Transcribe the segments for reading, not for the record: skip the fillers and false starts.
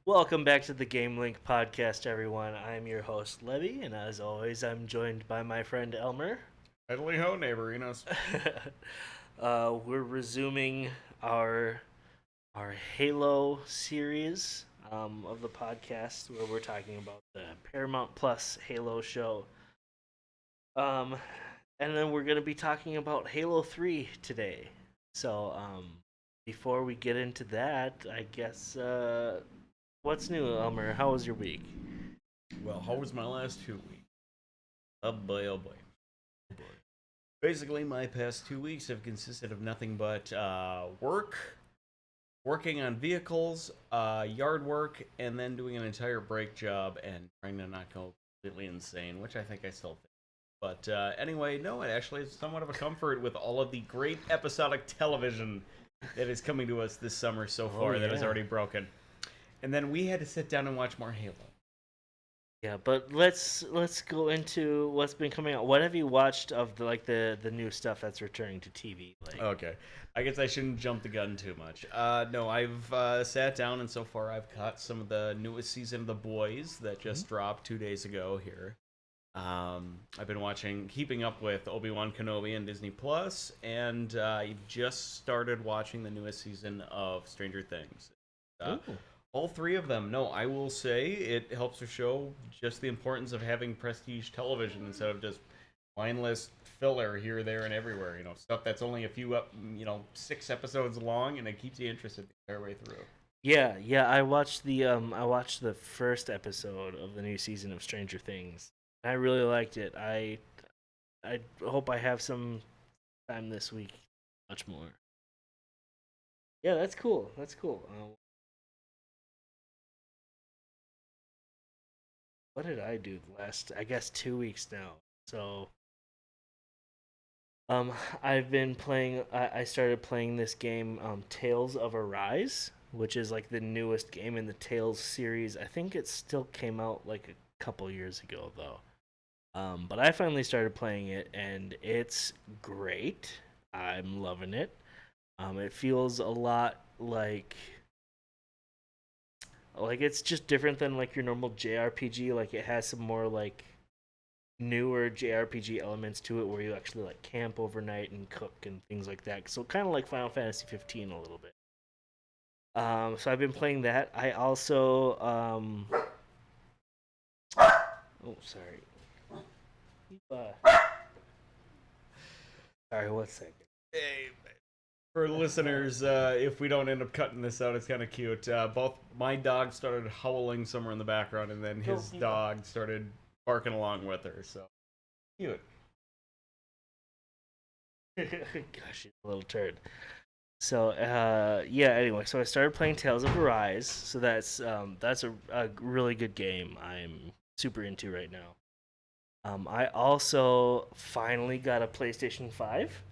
Welcome back to the Game Link podcast, everyone. I'm your host, Levy, and as always, I'm joined by my friend Elmer. Idly ho, neighborinos. We're resuming our our Halo series of the podcast, where we're talking about the Paramount Plus Halo show. Um, and then we're going to be talking about Halo 3 today. So, before we get into that, I guess, what's new, Elmer? How was your week? Well, how was my last 2 weeks? Oh boy, oh boy. Basically, my past 2 weeks have consisted of nothing but working on vehicles, yard work, and then doing an entire brake job and trying to not go completely insane, which I think I still think. But anyway, no, it actually is somewhat of a comfort with all of the great episodic television that is coming to us this summer so Oh, far that is yeah. already broken. And then we had to sit down and watch more Halo. Yeah, but let's go into what's been coming out. What have you watched of the new stuff that's returning to TV? Okay. I guess I shouldn't jump the gun too much. No, I've sat down and so far I've caught some of the newest season of The Boys that just dropped 2 days ago here. I've been keeping up with Obi-Wan Kenobi and Disney Plus, and I just started watching the newest season of Stranger Things. Uh, Ooh. all three of them. No, I will say it helps to show just the importance of having prestige television instead of just mindless filler here, there, and everywhere. Stuff that's only a few, 6 episodes long, and it keeps you interested the entire way through. Yeah, yeah. I watched the first episode of the new season of Stranger Things. I really liked it. I hope I have some time this week to watch more. Yeah, that's cool. That's cool. What did I do the last? I guess 2 weeks now. So Um, I've been playing. I started playing this game, Tales of Arise, which is like the newest game in the Tales series. I think it still came out like a couple years ago though. But I finally started playing it, and it's great. I'm loving it. It feels a lot like it's just different than like your normal JRPG. Like it has some more like newer JRPG elements to it where you actually like camp overnight and cook and things like that. So kind of like Final Fantasy 15 a little bit. So I've been playing that. I also oh sorry. Sorry, one second. Hey, for listeners, if we don't end up cutting this out, it's kind of cute. Both my dog started howling somewhere in the background, and then his dog started barking along with her. So cute. Gosh, she's a little turd. So yeah. Anyway, so I started playing Tales of Arise. So that's a really good game. I'm super into right now. I also finally got a PlayStation 5.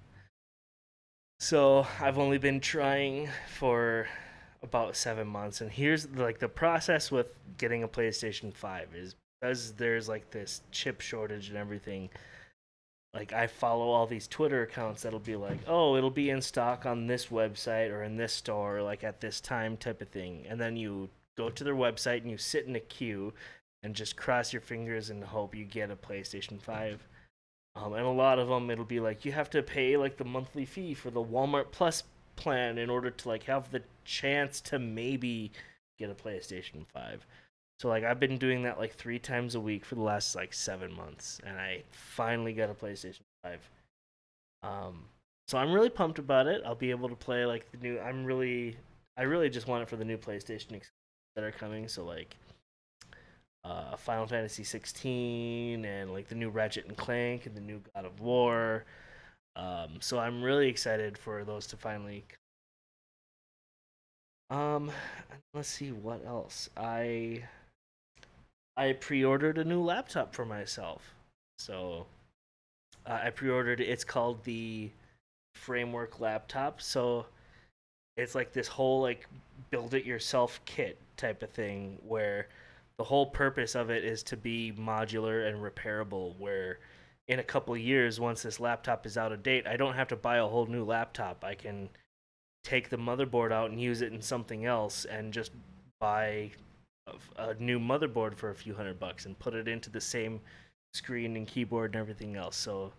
So I've only been trying for about 7 months, and here's like the process with getting a PlayStation 5 is because there's like this chip shortage and everything. Like I follow all these Twitter accounts that'll be like, "Oh, it'll be in stock on this website or in this store, like at this time," type of thing. And then you go to their website and you sit in a queue and just cross your fingers and hope you get a PlayStation 5. And a lot of them, it'll be like you have to pay like the monthly fee for the Walmart Plus plan in order to like have the chance to maybe get a PlayStation 5. So like I've been doing that like 3 times a week for the last like 7 months, and I finally got a PlayStation 5. Um, so I'm really pumped about it. I'll be able to play like the new. I really just want it for the new PlayStation that are coming. So like Final Fantasy 16 and like the new Ratchet and Clank and the new God of War. So I'm really excited for those to finally. Um, let's see what else. I pre-ordered a new laptop for myself. So I pre-ordered. It's called the Framework laptop. So it's like this whole like build it yourself kit type of thing where the whole purpose of it is to be modular and repairable where in a couple of years once this laptop is out of date I don't have to buy a whole new laptop. I can take the motherboard out and use it in something else and just buy a new motherboard for a few $100 and put it into the same screen and keyboard and everything else. So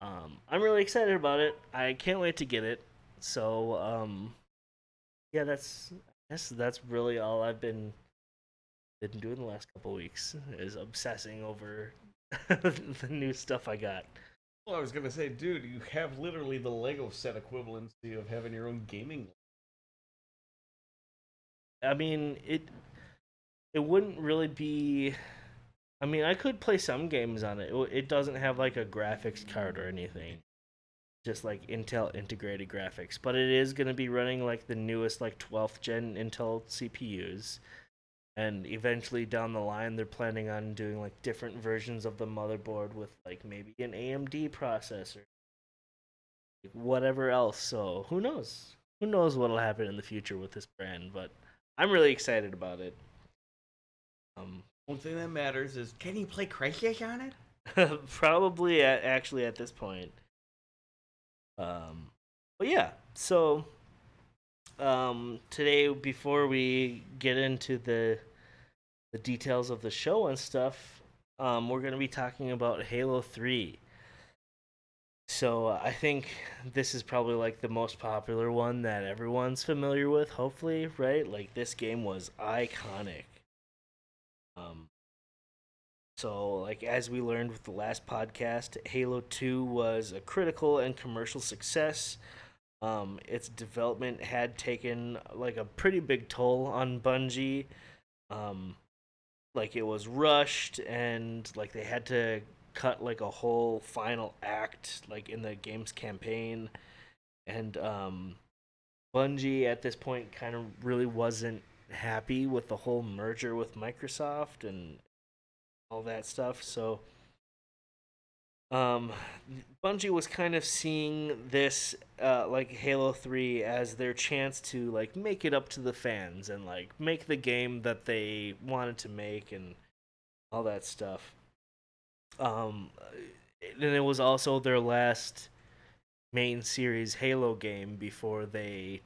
I'm really excited about it. I can't wait to get it. So yeah, that's really all I've been doing the last couple weeks is obsessing over the new stuff I got. Well, I was gonna say, dude, you have literally the Lego set equivalency of having your own gaming. I mean, it wouldn't really be. I mean, I could play some games on it. It doesn't have like a graphics card or anything, just like Intel integrated graphics. But it is going to be running like the newest, like 12th gen Intel CPUs. And eventually down the line, they're planning on doing like different versions of the motherboard with like maybe an AMD processor, like whatever else. So who knows? Who knows what'll happen in the future with this brand? But I'm really excited about it. Um, One thing that matters is, can you play Crysis on it? probably actually at this point. But yeah, so today before we get into the details of the show and stuff, we're gonna be talking about Halo 3. So I think this is probably like the most popular one that everyone's familiar with. Hopefully, right? Like this game was iconic. Um, So, like as we learned with the last podcast, Halo 2 was a critical and commercial success. Its development had taken like a pretty big toll on Bungie. Um, like it was rushed and like they had to cut like a whole final act like in the game's campaign. And Bungie at this point kind of really wasn't happy with the whole merger with Microsoft and all that stuff. So um, Bungie was kind of seeing this like Halo 3 as their chance to like make it up to the fans and like make the game that they wanted to make and all that stuff. Um, and it was also their last main series Halo game before they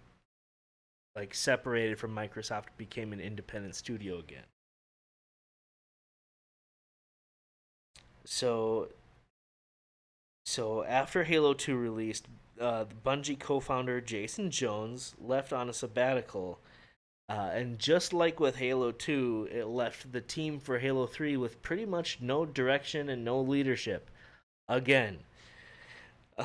like separated from Microsoft, became an independent studio again. So after Halo 2 released, the Bungie co-founder Jason Jones left on a sabbatical, and just like with Halo 2, it left the team for Halo 3 with pretty much no direction and no leadership. Again,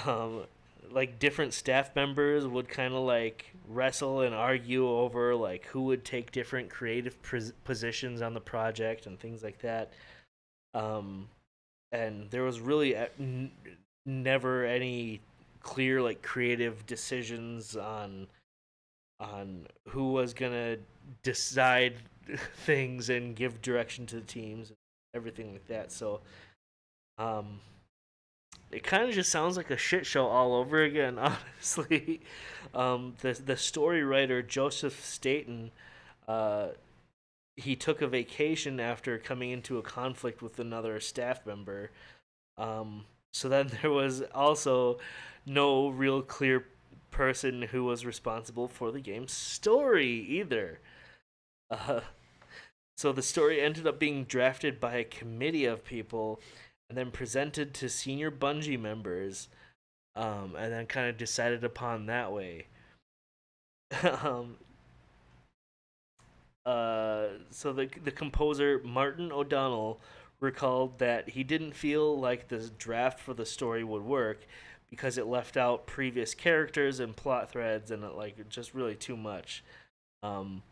um, like different staff members would kind of like wrestle and argue over like who would take different creative positions on the project and things like that. Um, and there was really never any clear like creative decisions on who was gonna decide things and give direction to the teams and everything like that. So um, it kind of just sounds like a shit show all over again, honestly. The story writer Joseph Staten, uh, he took a vacation after coming into a conflict with another staff member. So then there was also no real clear person who was responsible for the game's story either. Uh, so the story ended up being drafted by a committee of people and then presented to senior Bungie members, and then kind of decided upon that way. um, so the composer Martin O'Donnell recalled that he didn't feel like the draft for the story would work because it left out previous characters and plot threads and like just really too much. Um,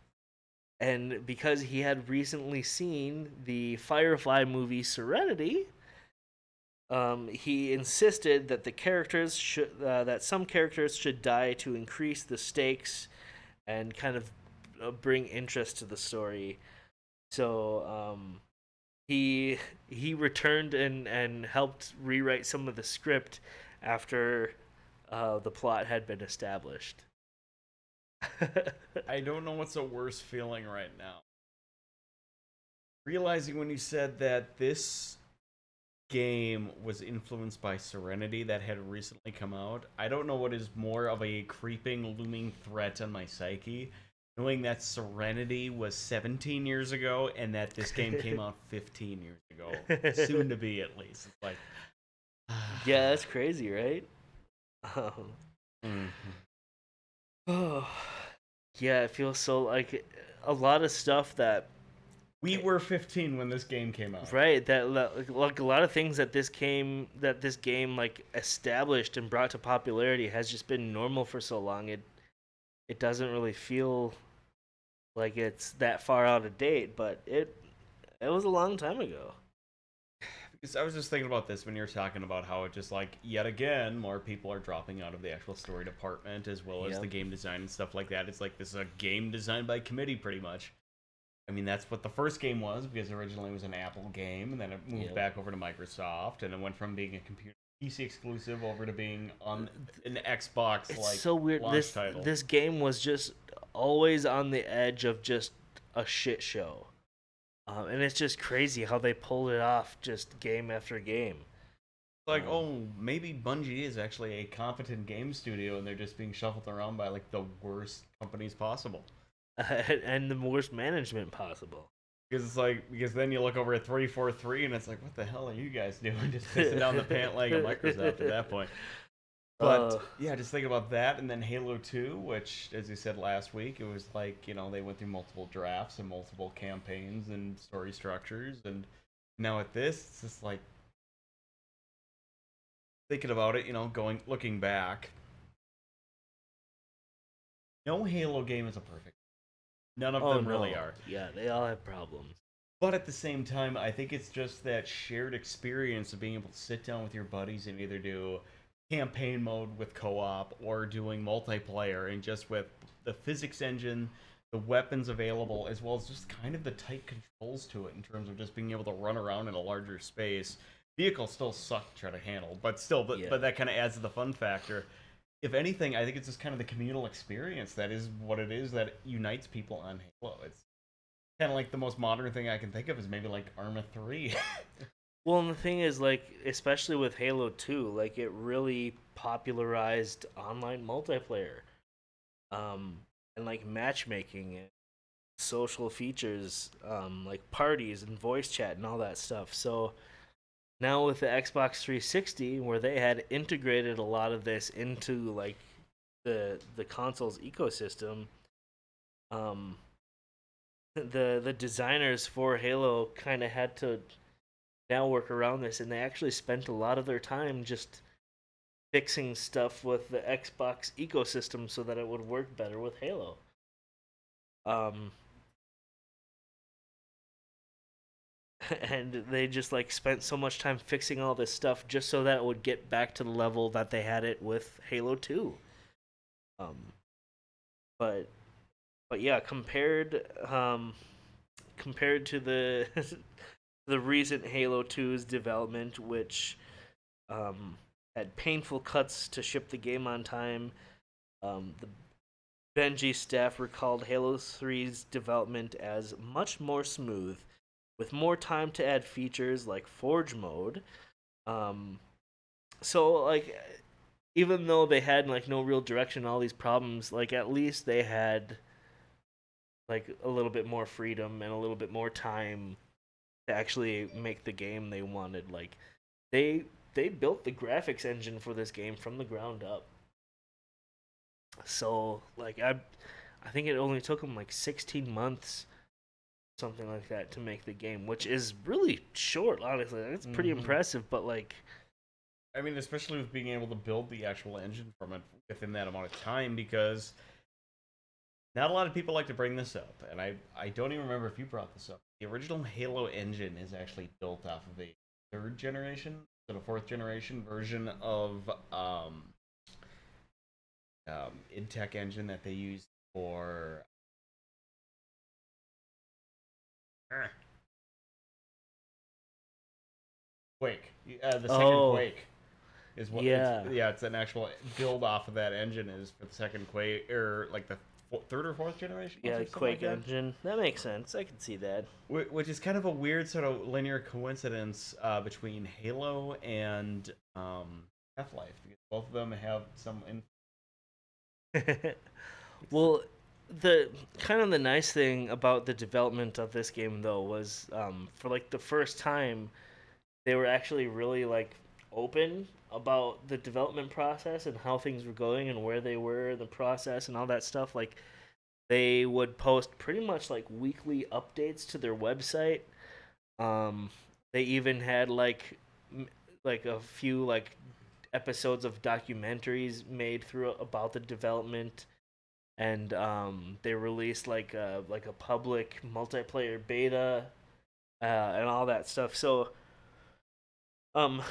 and because he had recently seen the Firefly movie Serenity, he insisted that the characters should that some characters should die to increase the stakes and kind of bring interest to the story. So he returned and helped rewrite some of the script after the plot had been established. I don't know what's a worse feeling right now. Realizing when you said that this game was influenced by Serenity that had recently come out, I don't know what is more of a creeping, looming threat on my psyche. knowing that Serenity was 17 years ago and that this game came out 15 years ago, soon to be at least. It's like, Yeah, that's crazy, right? Um, mhm. oh, yeah, it feels so like a lot of stuff that We were 15 when this game came out. right like a lot of things that this game like established and brought to popularity has just been normal for so long. It doesn't really feel like it's that far out of date, but it was a long time ago. Because I was just thinking about this when you were talking about how it just like yet again more people are dropping out of the actual story department as well as Yep. the game design and stuff like that. It's like this is a game designed by committee pretty much. I mean that's what the first game was because originally it was an Apple game and then it moved Yep. back over to Microsoft and it went from being a computer PC exclusive over to being on an Xbox It's like so weird. launch title. This game was just always on the edge of just a shit show. And it's just crazy how they pulled it off just game after game. Like, oh, maybe Bungie is actually a competent game studio and they're just being shuffled around by like the worst companies possible. And the worst management possible. Because it's like, because then you look over at 343 and it's like, what the hell are you guys doing? Just pissing down the pant leg of Microsoft at that point. But yeah, just think about that. And then Halo 2, which, as you said last week, it was like, they went through multiple drafts and multiple campaigns and story structures. And now at this, it's just like, thinking about it, looking back, no Halo game is a perfect. None of them really are. Yeah, they all have problems. But at the same time, I think it's just that shared experience of being able to sit down with your buddies and either do campaign mode with co-op or doing multiplayer, and just with the physics engine, the weapons available, as well as just kind of the tight controls to it in terms of just being able to run around in a larger space. Vehicles still suck to try to handle, but still, but that kind of adds to the fun factor. If anything, I think it's just kind of the communal experience that is what it is that unites people on Halo. It's kind of like the most modern thing I can think of is maybe like Arma 3. Well, and the thing is, like, especially with Halo 2, like, it really popularized online multiplayer. And, like, matchmaking and social features, like parties and voice chat and all that stuff. So now with the Xbox 360, where they had integrated a lot of this into, like, the console's ecosystem, um, the designers for Halo kind of had to now work around this, and they actually spent a lot of their time just fixing stuff with the Xbox ecosystem so that it would work better with Halo. Um, and they just like spent so much time fixing all this stuff just so that it would get back to the level that they had it with Halo 2. Um, but yeah, compared to the the recent Halo 2's development, which had painful cuts to ship the game on time. The Bungie staff recalled Halo 3's development as much more smooth, with more time to add features like Forge mode. Um, so, like, even though they had like no real direction, all these problems, like at least they had like a little bit more freedom and a little bit more time to actually make the game they wanted. Like they built the graphics engine for this game from the ground up. So like I think it only took them like 16 months, something like that, to make the game, which is really short. Honestly, it's pretty impressive. But like, I mean, especially with being able to build the actual engine from it within that amount of time, because not a lot of people like to bring this up, and I don't even remember if you brought this up. The original Halo engine is actually built off of a third generation, so the fourth generation version of Intech engine that they used for Quake. The second Quake is what. It's an actual build off of that engine is for the second Quake, or like the third or fourth generation. Yeah, Quake engine. That makes sense. I can see that. Which is kind of a weird sort of linear coincidence between Halo and Half-Life, because both of them have some. Well, the kind of the nice thing about the development of this game though was for like the first time they were actually really like open about the development process and how things were going and where they were in the process and all that stuff. Like they would post pretty much like weekly updates to their website. Um, they even had like a few like episodes of documentaries made through about the development, and they released like a public multiplayer beta and all that stuff. So um,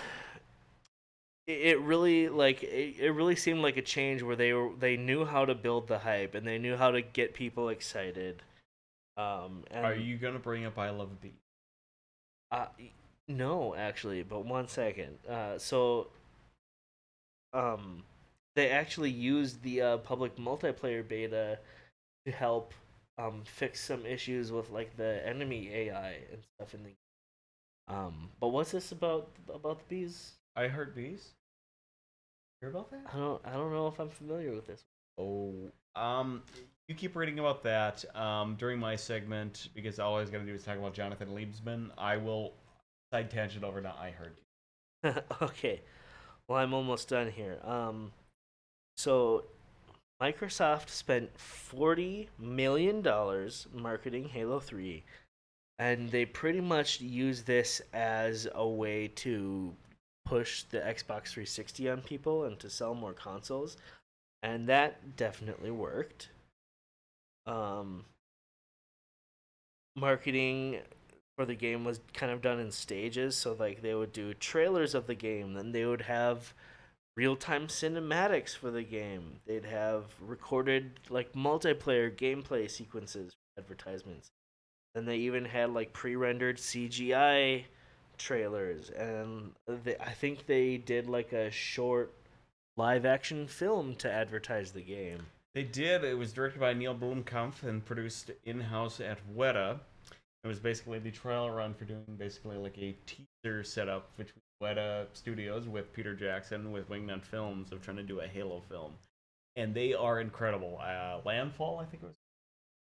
it really it really seemed like a change where they knew how to build the hype and they knew how to get people excited. Are And you gonna bring up I Love Bees? uh, no, actually, but one second. So um, they actually used the public multiplayer beta to help fix some issues with like the enemy AI and stuff in the but what's this about the bees? I Heart Bees. Hear about that? I don't know if I'm familiar with this. Oh, you keep reading about that during my segment because all I was gonna do is talk about Jonathan Liebsman. I will side tangent over to I Heart. Okay. Well, I'm almost done here. So Microsoft spent $40 million marketing Halo 3, and they pretty much use this as a way to push the Xbox 360 on people and to sell more consoles, and that definitely worked. Um, Marketing for the game was kind of done in stages, so like they would do trailers of the game, then they would have real-time cinematics for the game. They'd have recorded like multiplayer gameplay sequences for advertisements. Then they even had like pre-rendered CGI trailers, and I think they did like a short live-action film to advertise the game. They did. It was directed by Neil Blomkamp and produced in-house at Weta. It was basically the trial run for doing basically like a teaser setup between Weta Studios with Peter Jackson with Wingnut Films of trying to do a Halo film, and they are incredible. Landfall, I think it was.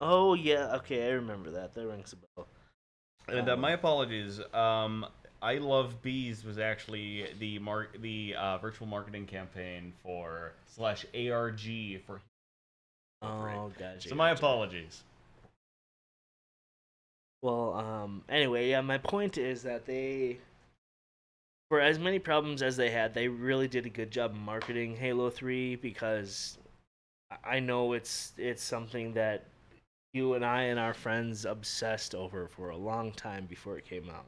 Oh yeah, okay, I remember that. That rings a bell. And my apologies. I Love Bees was actually the virtual marketing campaign for slash ARG for. Oh, gotcha. So my Gotcha. apologies. Well, anyway, yeah, my point is that for as many problems as they had, they really did a good job marketing Halo 3 because I know it's something that you and I and our friends obsessed over for a long time before it came out.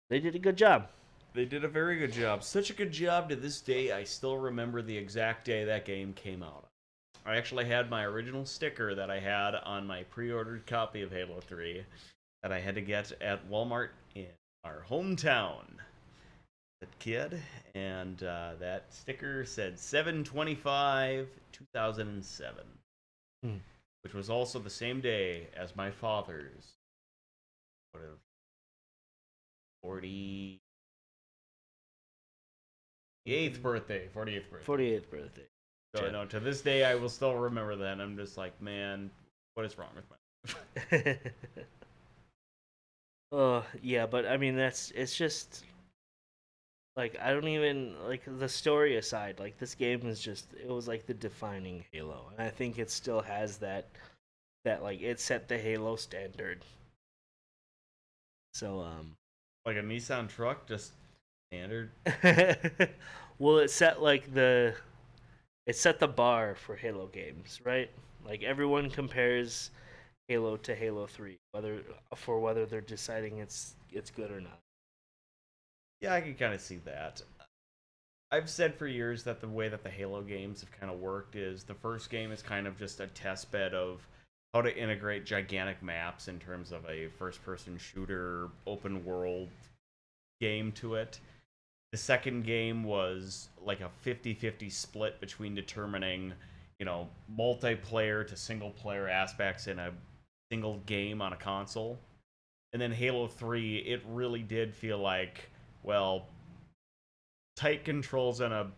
They did a good job. They did a very good job. Such a good job to this day. I still remember the exact day that game came out. I actually had my original sticker that I had on my pre-ordered copy of Halo 3 that I had to get at Walmart in our hometown. That kid, and that sticker said 7/25, 2007, Hmm. which was also the same day as my father's 48th birthday. 48th birthday. 48th birthday. So no, to this day I will still remember that. And I'm just like, man, what is wrong with my life? Oh, yeah, but I mean it's just like I don't even like the story aside, like this game is just it was like the defining Halo. And I think it still has that like it set the Halo standard. So Like a Nissan truck, just standard. well it set the bar for Halo games, right? Like everyone compares Halo to Halo 3, whether they're deciding it's good or not. Yeah, I can kind of see that. I've said for years that the way that the Halo games have kind of worked is the first game is kind of just a test bed of how to integrate gigantic maps in terms of a first person shooter open world game to it. The second game was like a 50-50 split between determining, multiplayer to single player aspects in a single game on a console. And then Halo 3, it really did feel like, well, tight controls in a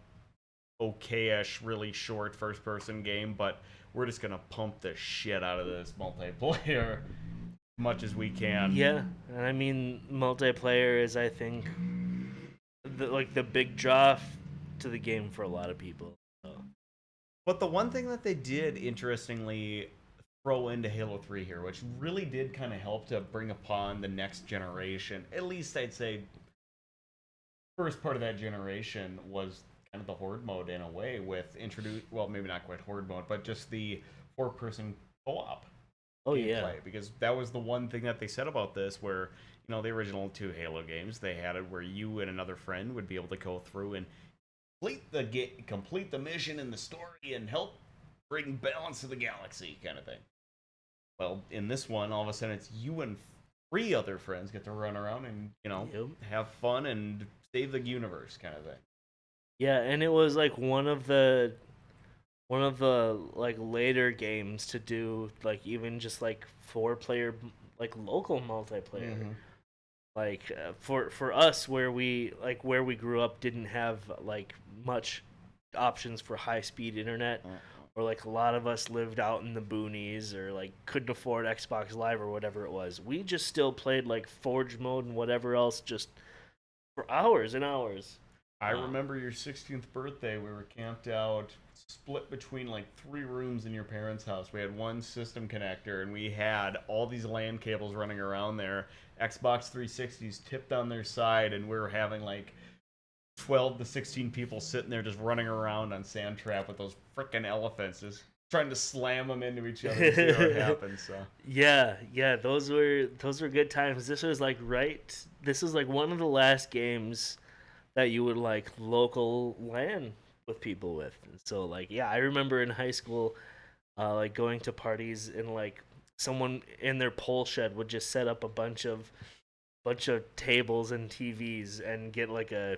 okayish, really short first person game, but we're just gonna pump the shit out of this multiplayer much as we can. Yeah, and I mean, multiplayer is, I think, the big draw to the game for a lot of people. So. But the one thing that they did, interestingly, throw into Halo 3 here, which really did kind of help to bring upon the next generation, at least I'd say first part of that generation, was kind of the Horde mode in a way, with well, maybe not quite Horde mode, but just the 4-person co-op. Oh yeah, because that was the one thing that they said about this, where the original 2 Halo games, they had it where you and another friend would be able to go through and complete the mission and the story and help bring balance to the galaxy, kind of thing. Well, in this one, all of a sudden it's you and 3 other friends get to run around and have fun and save the universe, kind of thing. Yeah, and it was like one of the like later games to do like even just like 4-player like local multiplayer. Mm-hmm. Like for us where we grew up didn't have like much options for high speed internet, or like a lot of us lived out in the boonies or like couldn't afford Xbox Live or whatever it was. We just still played like Forge mode and whatever else just for hours and hours. I remember your 16th birthday. We were camped out, split between like 3 rooms in your parents' house. We had one system connector, and we had all these LAN cables running around there. Xbox 360s tipped on their side, and we were having like 12 to 16 people sitting there just running around on Sand Trap with those frickin' elephants, just trying to slam them into each other and see what happens. So. Yeah, those were good times. This was like one of the last games that you would like local LAN with people with. So like, yeah, I remember in high school, like going to parties and like someone in their pole shed would just set up a bunch of tables and TVs and get like a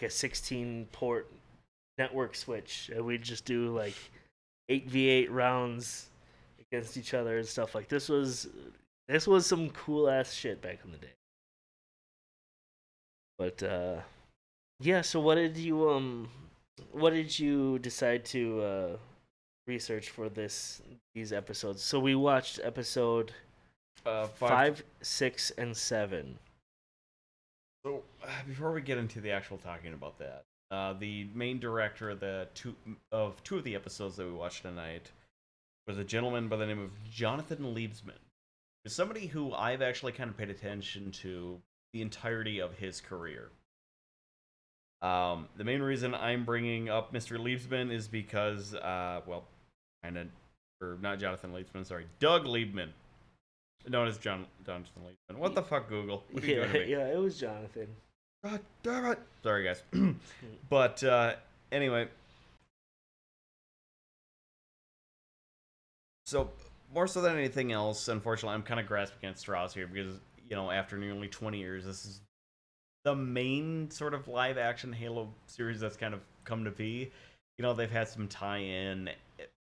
16 port network switch, and we'd just do like 8v8 rounds against each other and stuff. Like this was some cool ass shit back in the day. But yeah, so what did you decide to research for these episodes? So we watched episode 5, 6, and 7. So before we get into the actual talking about that, the main director of two of the episodes that we watched tonight was a gentleman by the name of Jonathan Liebsman. He's somebody who I've actually kind of paid attention to the entirety of his career. The main reason I'm bringing up Mr. Liebsman is because, not Jonathan Liebsman, sorry, Doug Liebman, known as Jonathan Liebsman. What the fuck, Google? What are you doing to me? Yeah, it was Jonathan. God damn it. Sorry, guys. But anyway, so more so than anything else, unfortunately, I'm kind of grasping at straws here because, after nearly 20 years, this is the main sort of live action Halo series that's kind of come to be. They've had some tie-in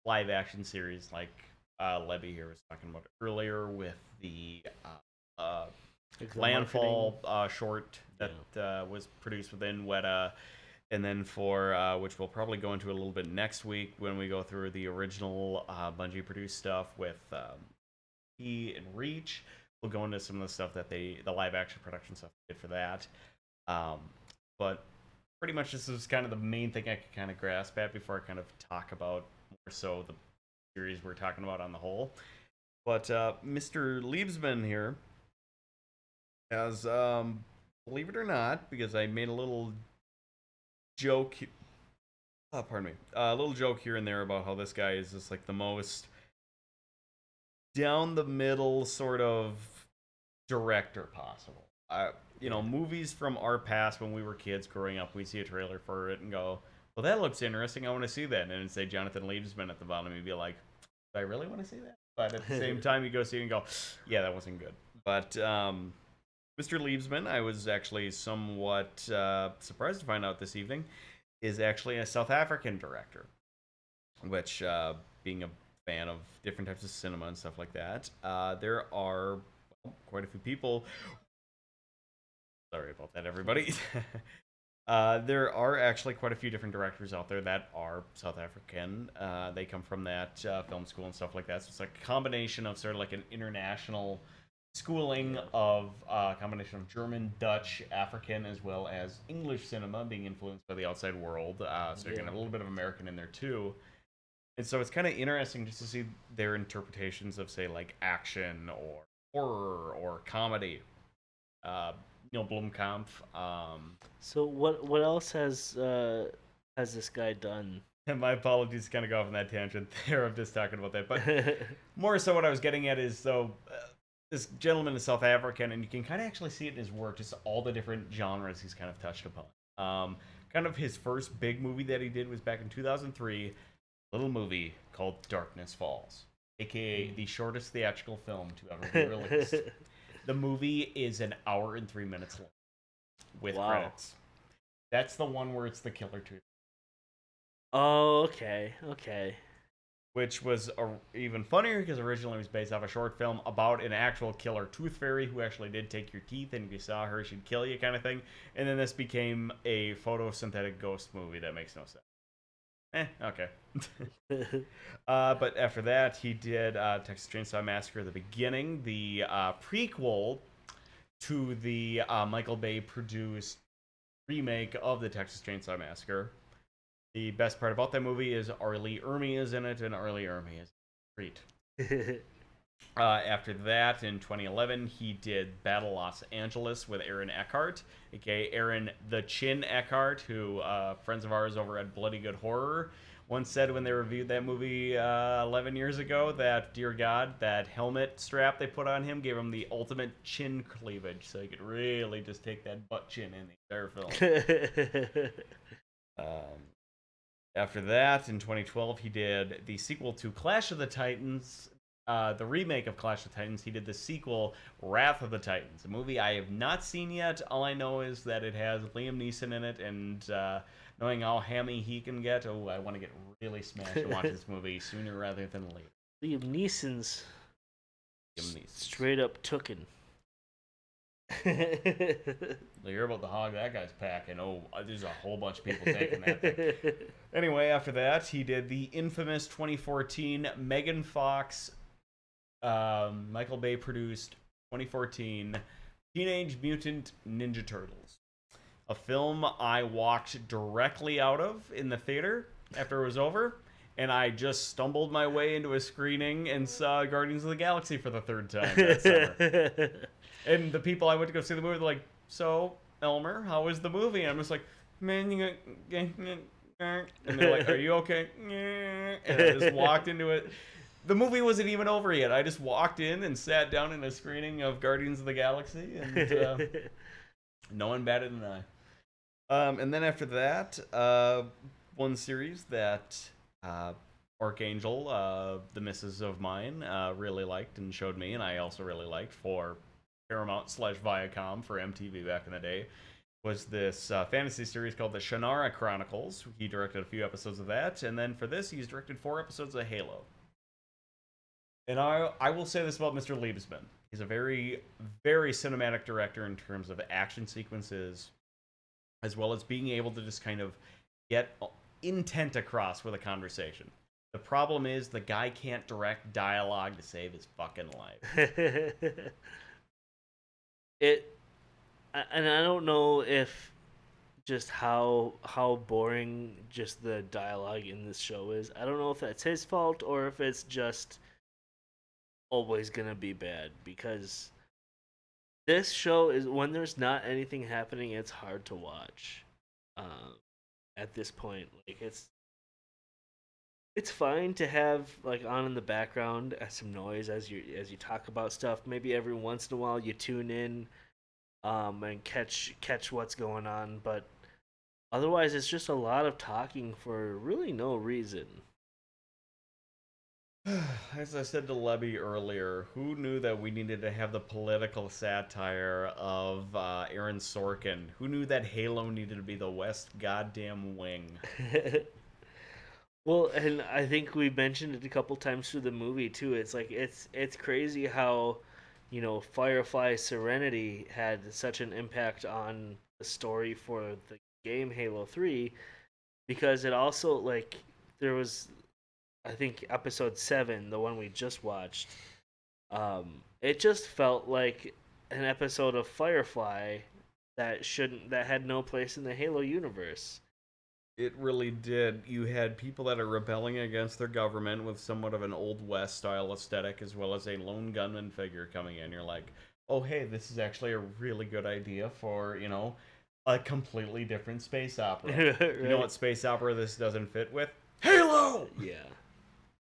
live action series like Levy here was talking about earlier with the Landfall short that was produced within Weta, and then for which we'll probably go into a little bit next week when we go through the original Bungie produced stuff with E and Reach. We'll go into some of the stuff that the live action production stuff they did for that. But pretty much this is kind of the main thing I could kind of grasp at before I kind of talk about more so the series we're talking about on the whole. But Mr. Liebsman here has, believe it or not, because I made a little joke, a little joke here and there about how this guy is just like the most down the middle sort of director possible. Movies from our past when we were kids growing up, we see a trailer for it and go, well, that looks interesting, I want to see that. And it'd say Jonathan Liebsman at the bottom, you'd be like, do I really want to see that? But at the same time, you go see it and go, yeah, that wasn't good. But Mr. Liebsman, I was actually somewhat surprised to find out this evening, is actually a South African director, which, being a fan of different types of cinema and stuff like that, there are quite a few people. Sorry about that, everybody. There are actually quite a few different directors out there that are South African. They come from that film school and stuff like that. So it's like a combination of sort of like an international schooling Yeah. of a combination of German, Dutch, African, as well as English cinema being influenced by the outside world. So you're Yeah. gonna have a little bit of American in there too. And so it's kind of interesting just to see their interpretations of, say, like action or horror or comedy. Blomkamp. So what else has this guy done? And my apologies to kind of go off on that tangent there of just talking about that. But more so what I was getting at is, so this gentleman is South African, and you can kind of actually see it in his work, just all the different genres he's kind of touched upon. Kind of his first big movie that he did was back in 2003, a little movie called Darkness Falls, aka the shortest theatrical film to ever be released. The movie is an hour and 3 minutes long with Wow. credits. That's the one where it's the killer tooth, Oh, okay. which was even funnier because originally it was based off a short film about an actual killer tooth fairy who actually did take your teeth, and if you saw her, she'd kill you, kind of thing. And then this became a photosynthetic ghost movie that makes no sense. Okay. But after that, he did Texas Chainsaw Massacre: The Beginning, the prequel to the Michael Bay produced remake of the Texas Chainsaw Massacre. The best part about that movie is Arlie Ermy is in it, and Arlie Ermy is great. After that, in 2011, he did Battle Los Angeles with Aaron Eckhart, aka Aaron the Chin Eckhart, who friends of ours over at Bloody Good Horror once said when they reviewed that movie 11 years ago that, dear God, that helmet strap they put on him gave him the ultimate chin cleavage, so he could really just take that butt chin in the entire film. After that, in 2012, he did the sequel to Clash of the Titans, the remake of Clash of the Titans. He did the sequel, Wrath of the Titans, a movie I have not seen yet. All I know is that it has Liam Neeson in it, and knowing how hammy he can get, I want to get really smashed and watch this movie sooner rather than later. Liam Neeson's straight up tooken. You hear about the hog that guy's packing. There's a whole bunch of people taking that thing. Anyway, after that, he did the infamous 2014 Megan Fox, Michael Bay produced 2014 Teenage Mutant Ninja Turtles, a film I walked directly out of in the theater after it was over, and I just stumbled my way into a screening and saw Guardians of the Galaxy for the third time that summer. And the people I went to go see the movie, they're like, "So, Elmer, how was the movie?" And I'm just like, "Man, you got..." And they're like, "Are you okay?" And I just walked into it. The movie wasn't even over yet. I just walked in and sat down in a screening of Guardians of the Galaxy, and no one batted an eye. And then after that, one series that Archangel, the missus of mine, really liked and showed me, and I also really liked for Paramount/Viacom for MTV back in the day, was this fantasy series called the Shannara Chronicles. He directed a few episodes of that, and then for this, he's directed 4 episodes of Halo. And I will say this about Mr. Liebesman. He's a very, very cinematic director in terms of action sequences, as well as being able to just kind of get intent across with a conversation. The problem is the guy can't direct dialogue to save his fucking life. And I don't know if just how boring just the dialogue in this show is. I don't know if that's his fault or if it's just always gonna be bad, because this show is, when there's not anything happening, it's hard to watch. At this point, like it's fine to have like on in the background as some noise as you talk about stuff. Maybe every once in a while you tune in and catch what's going on, but otherwise it's just a lot of talking for really no reason. As I said to Lebby earlier, who knew that we needed to have the political satire of Aaron Sorkin? Who knew that Halo needed to be the West goddamn wing? Well, and I think we mentioned it a couple times through the movie too. It's like it's crazy how, Firefly Serenity had such an impact on the story for the game Halo 3, because it also like there was, I think, episode 7, the one we just watched. It just felt like an episode of Firefly that had no place in the Halo universe. It really did. You had people that are rebelling against their government with somewhat of an Old West style aesthetic, as well as a lone gunman figure coming in. You're like, oh, hey, this is actually a really good idea for, a completely different space opera. Right? You know what space opera this doesn't fit with? Halo! Yeah.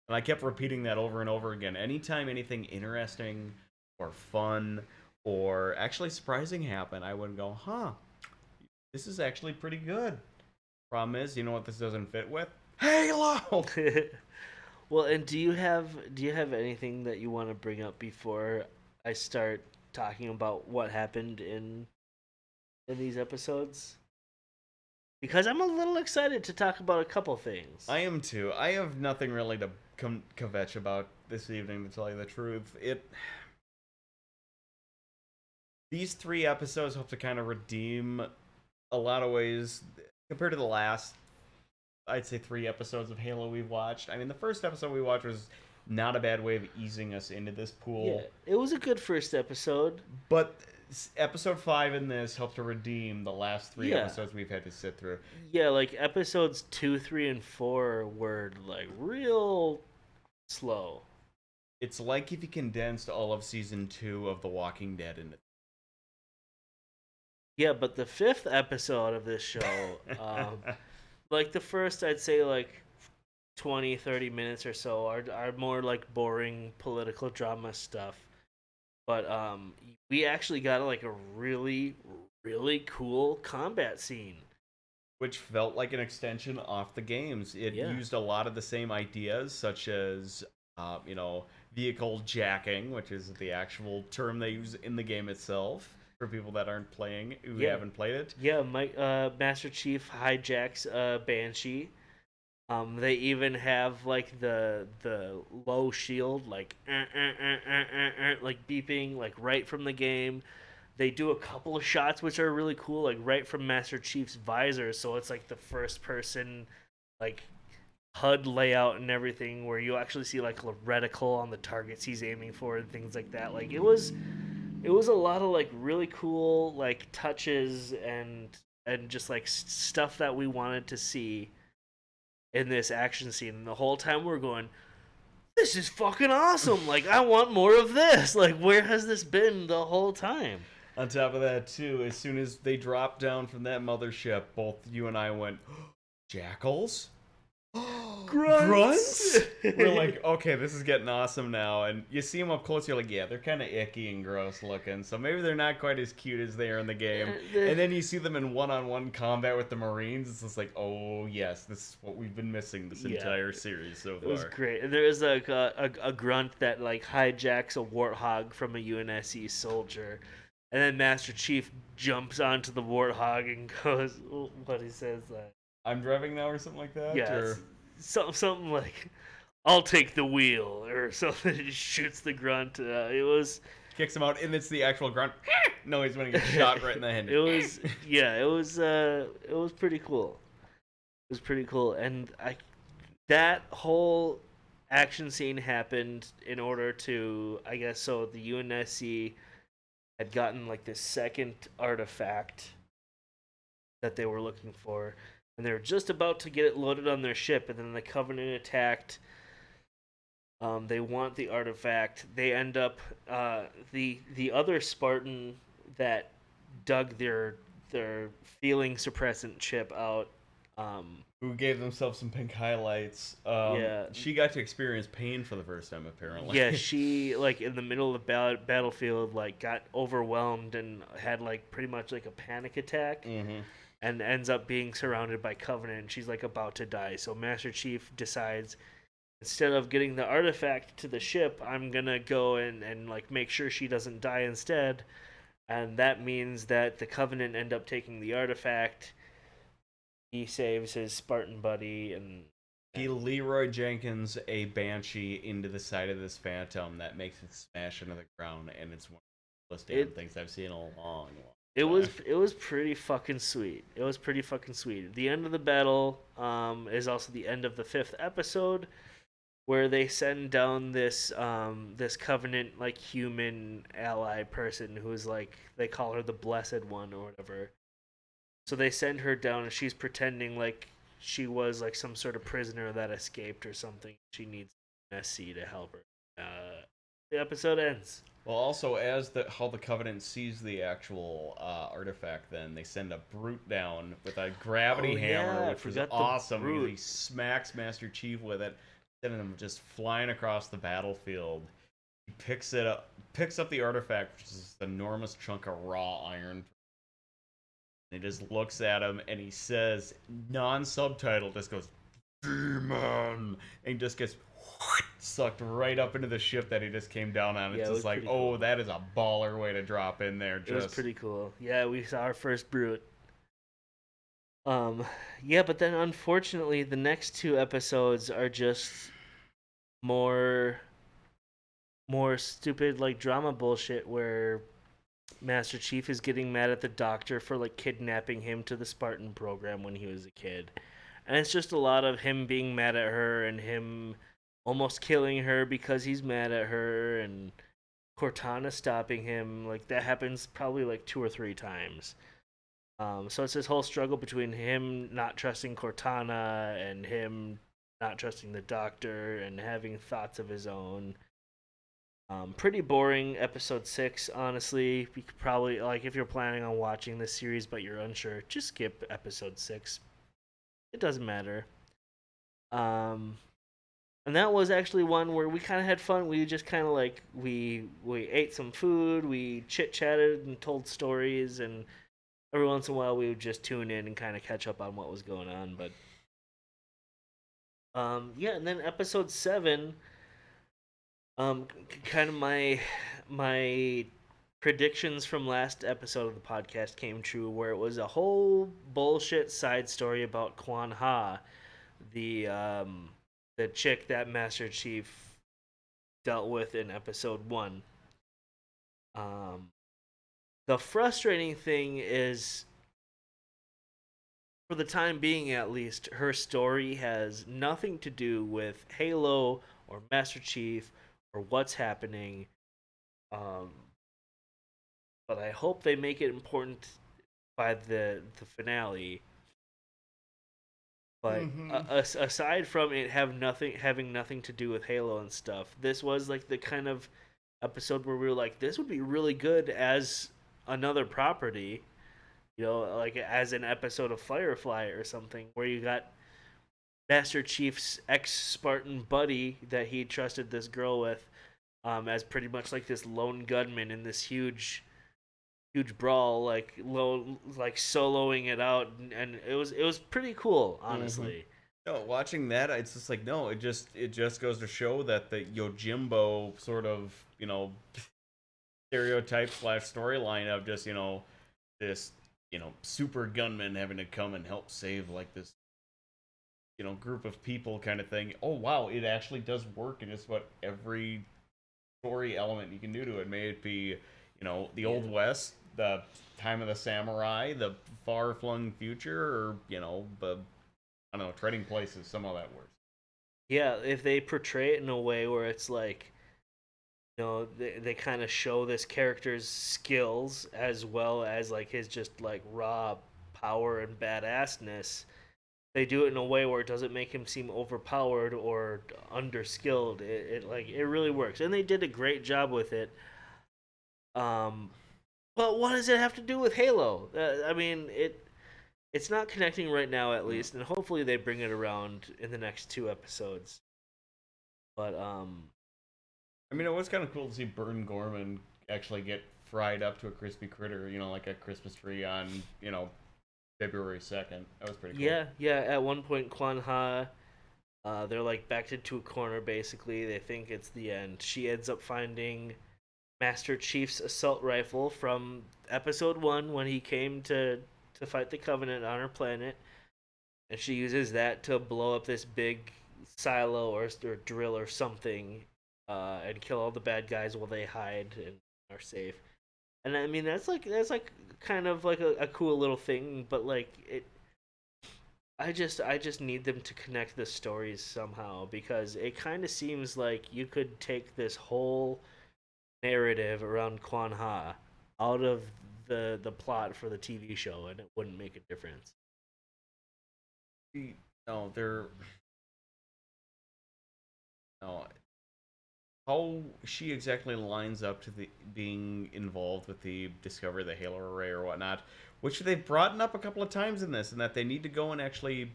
And I kept repeating that over and over again. Anytime anything interesting or fun or actually surprising happened, I would go, huh, this is actually pretty good. Problem is, you know what this doesn't fit with? Halo! Well, and do you have anything that you want to bring up before I start talking about what happened in these episodes? Because I'm a little excited to talk about a couple things. I am too. I have nothing really to kvetch about this evening, to tell you the truth. These 3 episodes hope to kind of redeem a lot of ways compared to the last, I'd say, 3 episodes of Halo we've watched. I mean, the first episode we watched was not a bad way of easing us into this pool. Yeah, it was a good first episode. But episode 5 in this helped to redeem the last 3 Yeah. episodes we've had to sit through. Yeah, like episodes 2, 3, and 4 were like real slow. It's like if you condensed all of season 2 of The Walking Dead into. Yeah, but the 5th episode of this show, like the first, I'd say like 20, 30 minutes or so are more like boring political drama stuff. But we actually got like a really, really cool combat scene. Which felt like an extension off the games. It Yeah. used a lot of the same ideas, such as, vehicle jacking, which is the actual term they use in the game itself for people that aren't playing, who Yeah. haven't played it. Yeah, Master Chief hijacks Banshee. They even have like the low shield, like like beeping, like right from the game. They do a couple of shots which are really cool, like right from Master Chief's visor. So it's like the first person, like HUD layout and everything, where you actually see like a reticle on the targets he's aiming for and things like that. Like it was a lot of like really cool like touches and just like stuff that we wanted to see in this action scene. And the whole time we're going, this is fucking awesome. Like I want more of this. Like where has this been the whole time? On top of that, too, as soon as they dropped down from that mothership, both you and I went, jackals? Grunts? We're like, okay, this is getting awesome now. And you see them up close, you're like, yeah, they're kind of icky and gross looking. So maybe they're not quite as cute as they are in the game. And then you see them in one-on-one combat with the Marines. It's just like, oh, yes, this is what we've been missing this entire series so far. It was great. And there is like a grunt that like hijacks a warthog from a UNSC soldier. And then Master Chief jumps onto the warthog and goes, what he says, I'm driving now or something like that? yeah, Or... something like, I'll take the wheel or something. He shoots the grunt. It was kicks him out, and it's the actual grunt noise when he gets shot right in the head. it was it was pretty cool. It was pretty cool, and that whole action scene happened in order to, I guess, so the UNSC had gotten like this second artifact that they were looking for, and they were just about to get it loaded on their ship, and then the Covenant attacked. They want the artifact. They end up the other Spartan that dug their feeling suppressant chip out. Who gave themselves some pink highlights. Yeah. She got to experience pain for the first time, apparently. Yeah, she like in the middle of the battlefield, like got overwhelmed and had like pretty much like a panic attack. Mm-hmm. And ends up being surrounded by Covenant, and she's like about to die. So Master Chief decides, instead of getting the artifact to the ship, I'm gonna go and like make sure she doesn't die instead. And that means that the Covenant end up taking the artifact. He saves his Spartan buddy, and he Leroy Jenkins a Banshee into the side of this Phantom that makes it smash into the ground, and it's one of the coolest damn things I've seen in a long it was pretty fucking sweet. It was pretty fucking sweet. The end of the battle is also the end of the fifth episode, where they send down this Covenant like human ally person who's like they call her the Blessed One or whatever. So they send her down and she's pretending like she was like some sort of prisoner that escaped or something. She needs SC to help her. The episode ends. Well, also as how the Covenant sees the actual artifact, then they send a brute down with a gravity Oh, hammer, yeah, I which was forgot the awesome. Brute. He smacks Master Chief with it, sending him just flying across the battlefield. He picks up the artifact, which is this enormous chunk of raw iron. And he just looks at him and he says, non-subtitle, just goes, "Demon," and he just gets sucked right up into the ship that he just came down on. Yeah, It's it was just like, pretty oh, cool. that is a baller way to drop in there. It was pretty cool. Yeah, we saw our first brute. Um, yeah, but then unfortunately, the next two episodes are just more, more stupid like drama bullshit where Master Chief is getting mad at the Doctor for like kidnapping him to the Spartan program when he was a kid, and it's just a lot of him being mad at her and him almost killing her because he's mad at her and Cortana stopping him. Like that happens probably like two or three times. So it's this whole struggle between him not trusting Cortana and him not trusting the Doctor and having thoughts of his own. Pretty boring episode 6, honestly. You could probably, like, if you're planning on watching this series but you're unsure, just skip episode 6. It doesn't matter. Um, and that was actually one where we kind of had fun. We just kind of like we ate some food, we chit chatted and told stories, and every once in a while we would just tune in and kind of catch up on what was going on. But yeah, and then episode 7, kind of my predictions from last episode of the podcast came true, where it was a whole bullshit side story about Quan Ha, the um, the chick that Master Chief dealt with in episode 1. Um, the frustrating thing is, for the time being at least, her story has nothing to do with Halo or Master Chief or what's happening. Um, but I hope they make it important by the finale. But Mm-hmm. aside from it having nothing to do with Halo and stuff, this was like the kind of episode where we were like, this would be really good as another property, like as an episode of Firefly or something, where you got Master Chief's ex Spartan buddy that he trusted this girl with, as pretty much like this lone gunman in this huge brawl, like like soloing it out, and it was pretty cool, Mm-hmm. honestly. No, watching that, it's just like, no, it just goes to show that the Yojimbo sort of stereotype slash storyline of just this super gunman having to come and help save like this group of people kind of thing. Oh wow, it actually does work, and it's what every story element you can do to it. May it be the Yeah, old west, the time of the samurai, the far flung future, or the I don't know, trading places. Somehow that works. yeah. If they portray it in a way where it's like, they kind of show this character's skills as well as like his just like raw power and badassness. They do it in a way where it doesn't make him seem overpowered or underskilled. It really works, and they did a great job with it. Um, but what does it have to do with Halo? I mean, it's not connecting right now, at Mm. least, and hopefully they bring it around in the next two episodes. But I mean, it was kind of cool to see Burn Gorman actually get fried up to a crispy critter, like a Christmas tree on February 2nd. That was pretty cool. yeah, yeah. At one point, Quan Ha, they're like backed into a corner. Basically, they think it's the end. She ends up finding Master Chief's assault rifle from episode 1 when he came to fight the Covenant on her planet, and she uses that to blow up this big silo or drill or something, and kill all the bad guys while they hide and are safe. And I mean that's like kind of like a cool little thing, but like it I just need them to connect the stories somehow because it kind of seems like you could take this whole narrative around Quan Ha out of the plot for the TV show and it wouldn't make a difference. No, they're no. How she exactly lines up to the being involved with the discovery of the Halo array or whatnot, which they've brought up a couple of times in this, and that they need to go and actually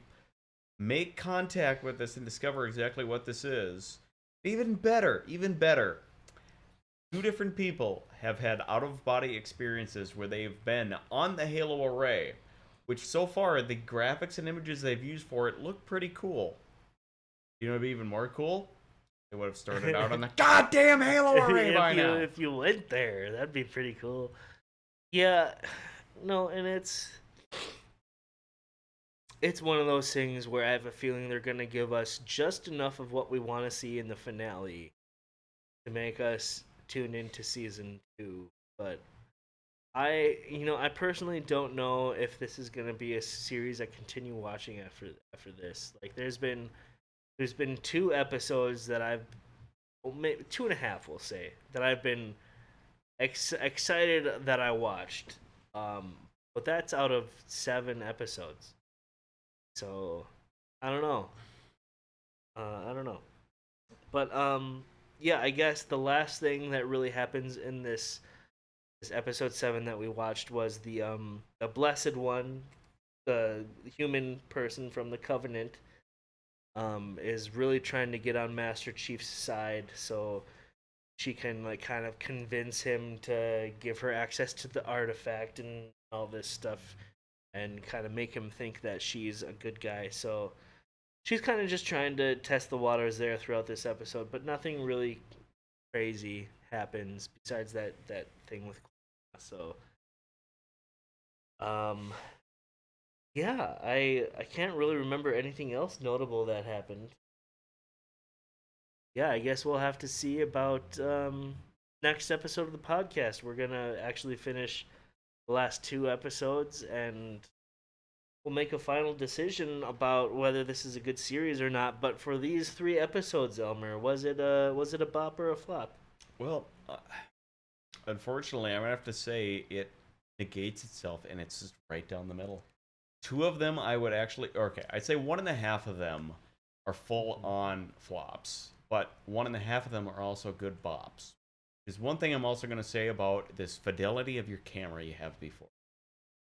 make contact with this and discover exactly what this is. Even better. Two different people have had out of body experiences where they've been on the Halo array, which so far the graphics and images they've used for it look pretty cool. You know, what'd be even more cool? They would have started out on the goddamn Halo array by now. If you went there, that'd be pretty cool. Yeah, no, and it's one of those things where I have a feeling they're gonna give us just enough of what we want to see in the finale to make us tune into season 2. But I personally don't know if this is gonna be a series I continue watching after this. Like, there's been 2 episodes that I've, well, maybe 2.5, we'll say, that I've been excited that I watched. But that's out of 7 episodes. So I don't know. I don't know. But yeah, I guess the last thing that really happens in this episode 7 that we watched was the blessed one, the human person from the Covenant, is really trying to get on Master Chief's side so she can like kind of convince him to give her access to the artifact and all this stuff and kind of make him think that she's a good guy. So she's kind of just trying to test the waters there throughout this episode, but nothing really crazy happens besides that thing with Clara. So um yeah, I can't really remember anything else notable that happened. Yeah, I guess we'll have to see about next episode of the podcast. We're gonna actually finish the last 2 episodes, and we'll make a final decision about whether this is a good series or not. But for these 3 episodes, Elmer, was it a bop or a flop? Well, unfortunately, I'm gonna have to say it negates itself, and it's just right down the middle. 2 of them, I would actually, okay, I'd say 1.5 of them are full on flops, but 1.5 of them are also good bops. There's one thing I'm also gonna say about this fidelity of your camera you have before.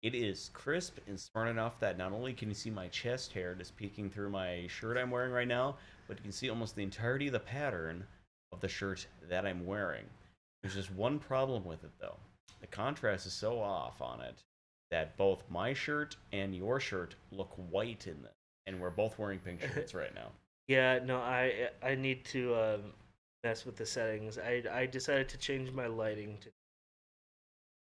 It is crisp and smart enough that not only can you see my chest hair just peeking through my shirt I'm wearing right now, but you can see almost the entirety of the pattern of the shirt that I'm wearing. There's just one problem with it though. The contrast is so off on it that both my shirt and your shirt look white in this, and we're both wearing pink shirts right now. Yeah, no, I need to mess with the settings. I decided to change my lighting to.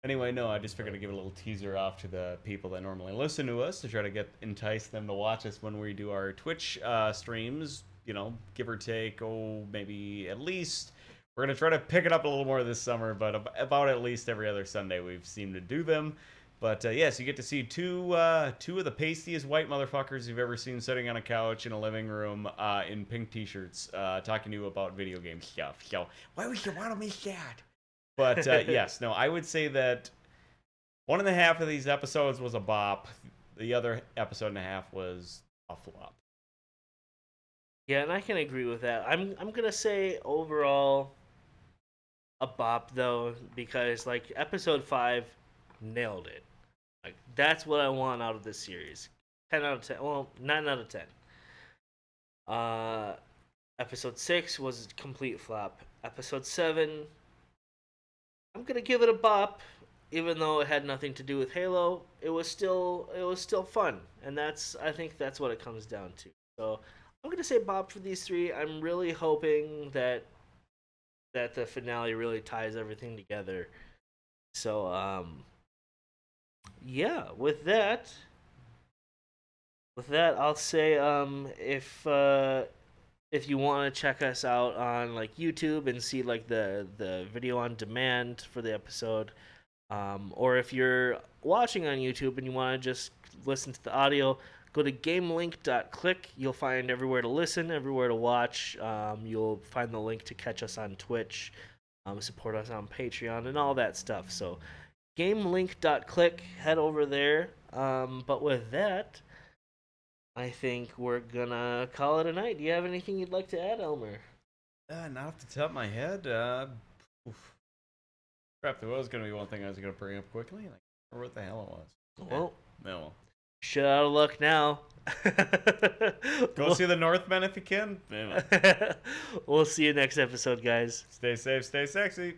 Anyway, no, I just figured to give a little teaser off to the people that normally listen to us to try to entice them to watch us when we do our Twitch streams. You know, give or take, maybe at least we're gonna try to pick it up a little more this summer, but about at least every other Sunday we've seemed to do them. But yes, you get to see two of the pastiest white motherfuckers you've ever seen sitting on a couch in a living room in pink t-shirts talking to you about video game stuff. So why would you want to miss that? But yes, no, I would say that 1.5 of these episodes was a bop. The other episode and a half was a flop. Yeah, and I can agree with that. I'm gonna say overall a bop though, because like episode 5 nailed it. Like that's what I want out of this series. 10 out of 10. Well, 9 out of 10. Episode 6 was a complete flop. Episode 7, I'm gonna give it a bop, even though it had nothing to do with Halo. It was still fun, and I think that's what it comes down to. So I'm gonna say bop for these 3. I'm really hoping that the finale really ties everything together. So yeah, with that, I'll say if you want to check us out on like YouTube and see like the video on demand for the episode, Or if you're watching on YouTube and you want to just listen to the audio, go to gamelink.click. You'll find everywhere to listen, everywhere to watch. You'll find the link to catch us on Twitch, support us on Patreon, and all that stuff. So gamelink.click, head over there. But with that, I think we're gonna call it a night. Do you have anything you'd like to add, Elmer? Not off the top of my head. Oof. Crap, there was going to be one thing I was going to bring up quickly. And I remember what the hell it was. Well, No. shit out of luck now. Go see the Northmen if you can. Anyway. We'll see you next episode, guys. Stay safe, stay sexy.